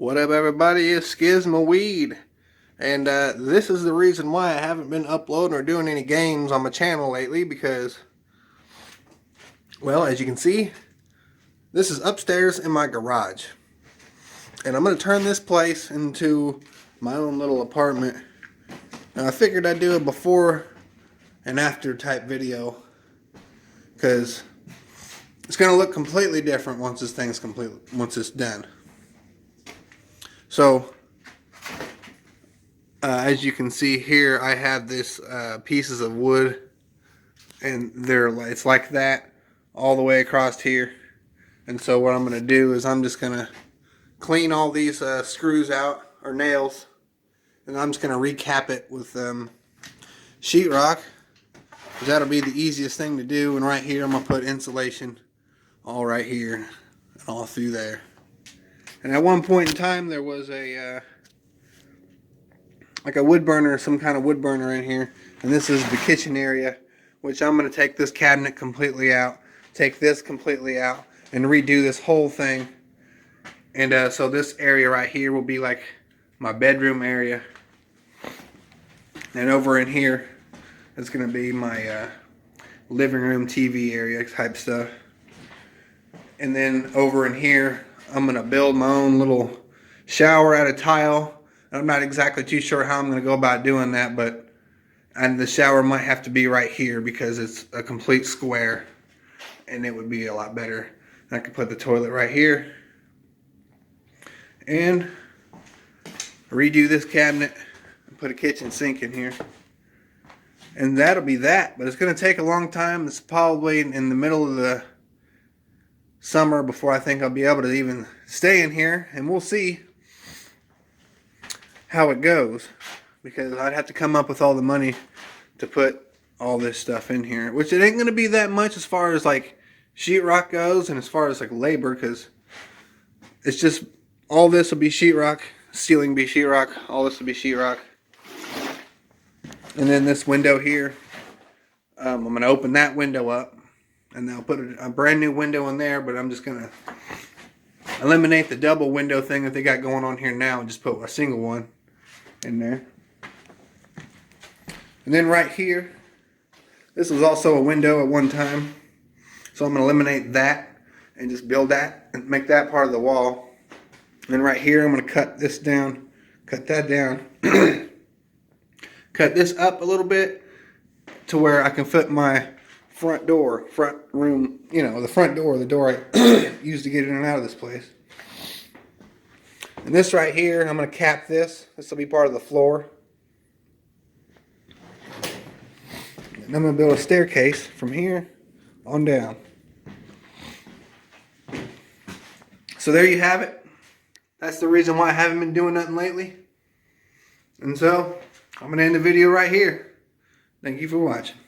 What up, everybody? It's Skizma and this is the reason why I haven't been uploading or doing any games on my channel lately, because, well, as you can see, this is upstairs in my garage, and I'm going to turn this place into my own little apartment. And I figured I'd do a before and after type video, because it's going to look completely different once this thing's once it's done. So, as you can see here, I have this pieces of wood, and it's like that all the way across here. And so what I'm going to do is I'm just going to clean all these screws out, or nails, and I'm just going to recap it with sheetrock, because that'll be the easiest thing to do. And right here I'm going to put insulation all right here and all through there. And at one point in time there was like a wood burner, some kind of wood burner in here, and this is the kitchen area, which I'm going to take this cabinet completely out, take this completely out, and redo this whole thing. And so this area right here will be like my bedroom area, and over in here is going to be my living room TV area type stuff. And then over in here I'm going to build my own little shower out of tile. I'm not exactly too sure how I'm going to go about doing that, and the shower might have to be right here because it's a complete square, and it would be a lot better. I could put the toilet right here and redo this cabinet and put a kitchen sink in here, and that'll be that. But it's going to take a long time. It's probably in the middle of the summer before I think I'll be able to even stay in here, and we'll see how it goes, because I'd have to come up with all the money to put all this stuff in here, which it ain't going to be that much as far as like sheetrock goes, and as far as like labor, because it's just all this will be sheetrock, ceiling will be sheetrock, all this will be sheetrock. And then this window here, I'm going to open that window up, and I'll put a brand new window in there, but I'm just going to eliminate the double window thing that they got going on here now and just put a single one in there. And then right here, this was also a window at one time, so I'm going to eliminate that and just build that and make that part of the wall. And then right here I'm going to cut this down, cut that down, cut this up a little bit to where I can fit my front room, you know, the front door, the door I use to get in and out of this place. And this right here, I'm going to cap this. This will be part of the floor. And I'm going to build a staircase from here on down. So there you have it. That's the reason why I haven't been doing nothing lately. And so, I'm going to end the video right here. Thank you for watching.